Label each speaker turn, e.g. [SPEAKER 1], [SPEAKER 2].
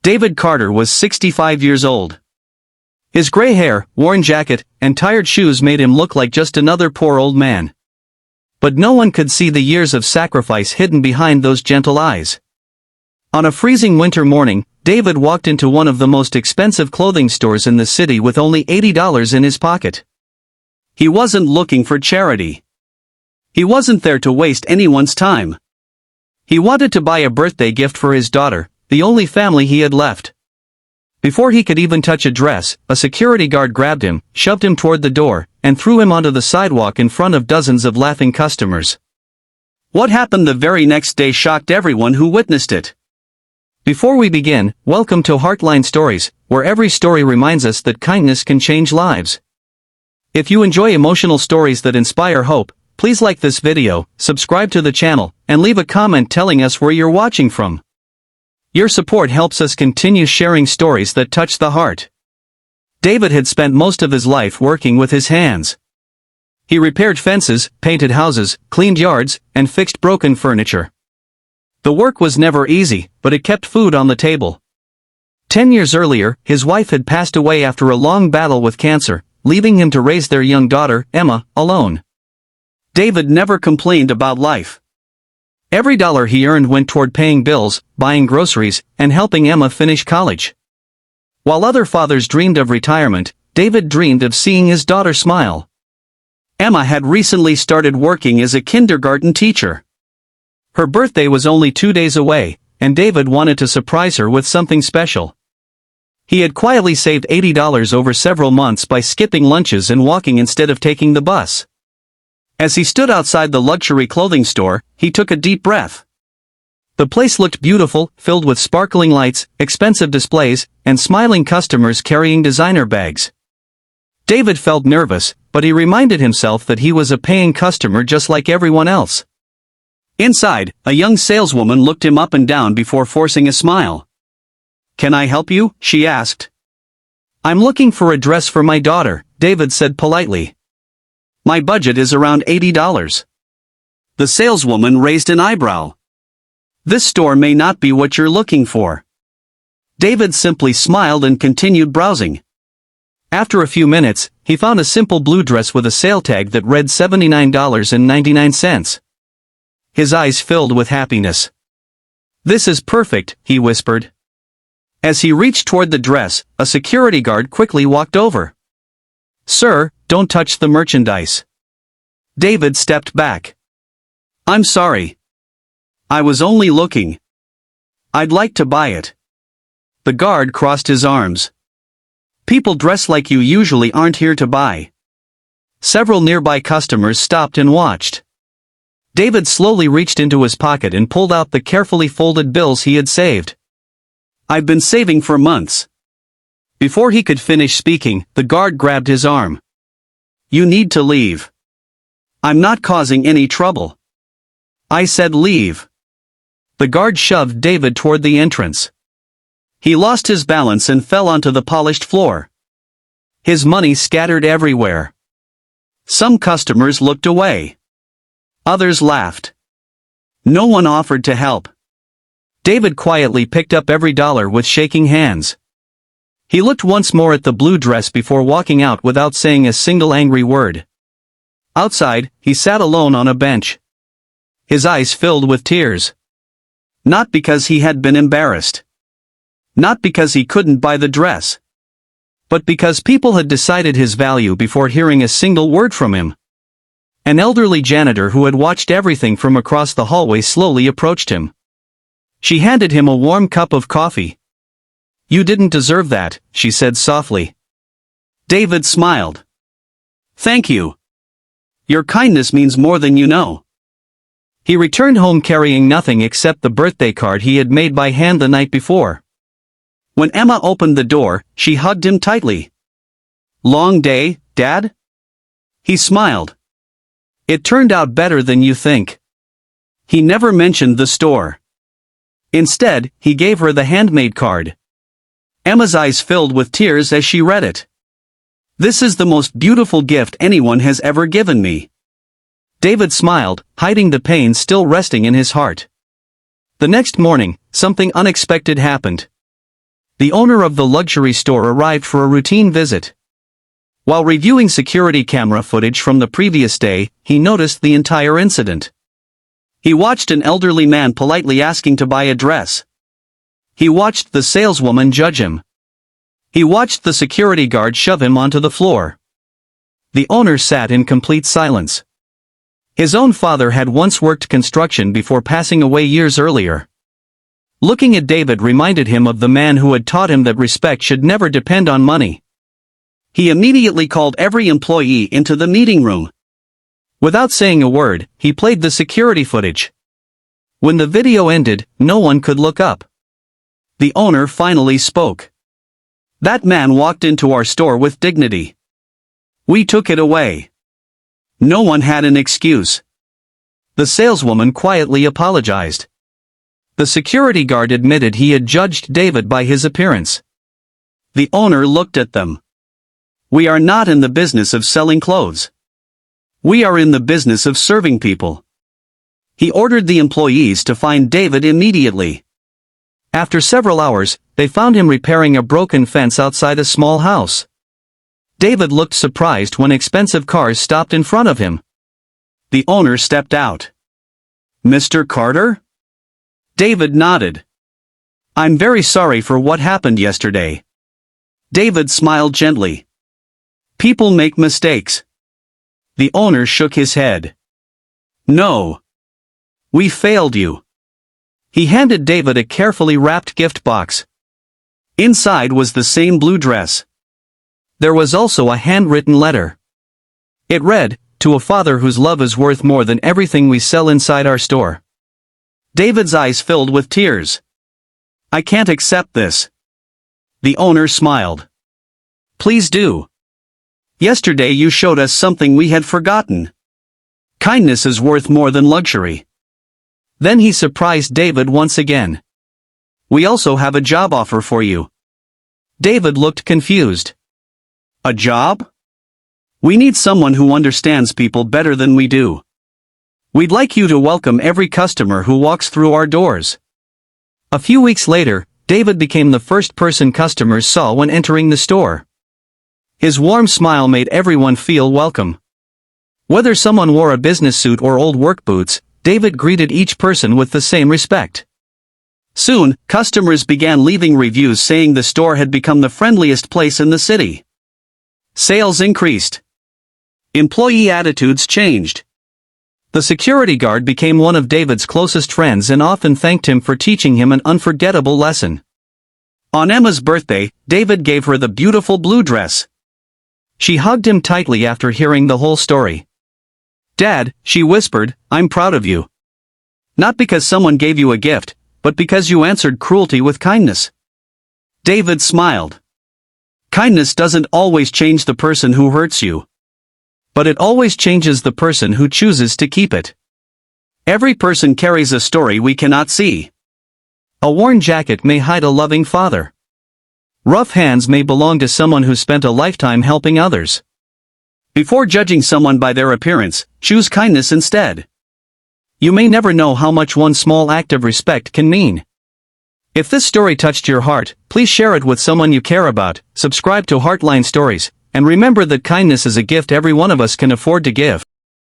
[SPEAKER 1] David Carter was 65 years old. His gray hair, worn jacket, and tired shoes made him look like just another poor old man. But no one could see the years of sacrifice hidden behind those gentle eyes. On a freezing winter morning, David walked into one of the most expensive clothing stores in the city with only $80 in his pocket. He wasn't looking for charity. He wasn't there to waste anyone's time. He wanted to buy a birthday gift for his daughter, the only family he had left. Before he could even touch a dress, a security guard grabbed him, shoved him toward the door, and threw him onto the sidewalk in front of dozens of laughing customers. What happened the very next day shocked everyone who witnessed it. Before we begin, welcome to Heartline Stories, where every story reminds us that kindness can change lives. If you enjoy emotional stories that inspire hope, please like this video, subscribe to the channel, and leave a comment telling us where you're watching from. Your support helps us continue sharing stories that touch the heart. David had spent most of his life working with his hands. He repaired fences, painted houses, cleaned yards, and fixed broken furniture. The work was never easy, but it kept food on the table. 10 years earlier, his wife had passed away after a long battle with cancer, leaving him to raise their young daughter, Emma, alone. David never complained about life. Every dollar he earned went toward paying bills, buying groceries, and helping Emma finish college. While other fathers dreamed of retirement, David dreamed of seeing his daughter smile. Emma had recently started working as a kindergarten teacher. Her birthday was only 2 days away, and David wanted to surprise her with something special. He had quietly saved $80 over several months by skipping lunches and walking instead of taking the bus. As he stood outside the luxury clothing store, he took a deep breath. The place looked beautiful, filled with sparkling lights, expensive displays, and smiling customers carrying designer bags. David felt nervous, but he reminded himself that he was a paying customer just like everyone else. Inside, a young saleswoman looked him up and down before forcing a smile. "Can I help you?" she asked. "I'm looking for a dress for my daughter," David said politely. "My budget is around $80. The saleswoman raised an eyebrow. "This store may not be what you're looking for." David simply smiled and continued browsing. After a few minutes, he found a simple blue dress with a sale tag that read $79.99. His eyes filled with happiness. "This is perfect," he whispered. As he reached toward the dress, a security guard quickly walked over. "Sir, don't touch the merchandise." David stepped back. "I'm sorry. I was only looking. I'd like to buy it." The guard crossed his arms. "People dressed like you usually aren't here to buy." Several nearby customers stopped and watched. David slowly reached into his pocket and pulled out the carefully folded bills he had saved. "I've been saving for months." Before he could finish speaking, the guard grabbed his arm. "You need to leave. I'm not causing any trouble." "I said leave." The guard shoved David toward the entrance. He lost his balance and fell onto the polished floor. His money scattered everywhere. Some customers looked away. Others laughed. No one offered to help. David quietly picked up every dollar with shaking hands. He looked once more at the blue dress before walking out without saying a single angry word. Outside, he sat alone on a bench. His eyes filled with tears. Not because he had been embarrassed. Not because he couldn't buy the dress. But because people had decided his value before hearing a single word from him. An elderly janitor who had watched everything from across the hallway slowly approached him. She handed him a warm cup of coffee. "You didn't deserve that," she said softly. David smiled. "Thank you. Your kindness means more than you know." He returned home carrying nothing except the birthday card he had made by hand the night before. When Emma opened the door, she hugged him tightly. "Long day, Dad?" He smiled. "It turned out better than you think." He never mentioned the store. Instead, he gave her the handmade card. Emma's eyes filled with tears as she read it. "This is the most beautiful gift anyone has ever given me." David smiled, hiding the pain still resting in his heart. The next morning, something unexpected happened. The owner of the luxury store arrived for a routine visit. While reviewing security camera footage from the previous day, he noticed the entire incident. He watched an elderly man politely asking to buy a dress. He watched the saleswoman judge him. He watched the security guard shove him onto the floor. The owner sat in complete silence. His own father had once worked construction before passing away years earlier. Looking at David reminded him of the man who had taught him that respect should never depend on money. He immediately called every employee into the meeting room. Without saying a word, he played the security footage. When the video ended, no one could look up. The owner finally spoke. "That man walked into our store with dignity. We took it away. No one had an excuse." The saleswoman quietly apologized. The security guard admitted he had judged David by his appearance. The owner looked at them. "We are not in the business of selling clothes. We are in the business of serving people." He ordered the employees to find David immediately. After several hours, they found him repairing a broken fence outside a small house. David looked surprised when expensive cars stopped in front of him. The owner stepped out. "Mr. Carter?" David nodded. "I'm very sorry for what happened yesterday." David smiled gently. "People make mistakes." The owner shook his head. "No. We failed you." He handed David a carefully wrapped gift box. Inside was the same blue dress. There was also a handwritten letter. It read, "To a father whose love is worth more than everything we sell inside our store." David's eyes filled with tears. "I can't accept this." The owner smiled. "Please do. Yesterday you showed us something we had forgotten. Kindness is worth more than luxury." Then he surprised David once again. "We also have a job offer for you." David looked confused. "A job? We need someone who understands people better than we do. We'd like you to welcome every customer who walks through our doors." A few weeks later, David became the first person customers saw when entering the store. His warm smile made everyone feel welcome. Whether someone wore a business suit or old work boots, David greeted each person with the same respect. Soon, customers began leaving reviews saying the store had become the friendliest place in the city. Sales increased. Employee attitudes changed. The security guard became one of David's closest friends and often thanked him for teaching him an unforgettable lesson. On Emma's birthday, David gave her the beautiful blue dress. She hugged him tightly after hearing the whole story. "Dad," she whispered, "I'm proud of you. Not because someone gave you a gift, but because you answered cruelty with kindness." David smiled. Kindness doesn't always change the person who hurts you. But it always changes the person who chooses to keep it. Every person carries a story we cannot see. A worn jacket may hide a loving father. Rough hands may belong to someone who spent a lifetime helping others. Before judging someone by their appearance, choose kindness instead. You may never know how much one small act of respect can mean. If this story touched your heart, please share it with someone you care about, subscribe to Heartline Stories, and remember that kindness is a gift every one of us can afford to give.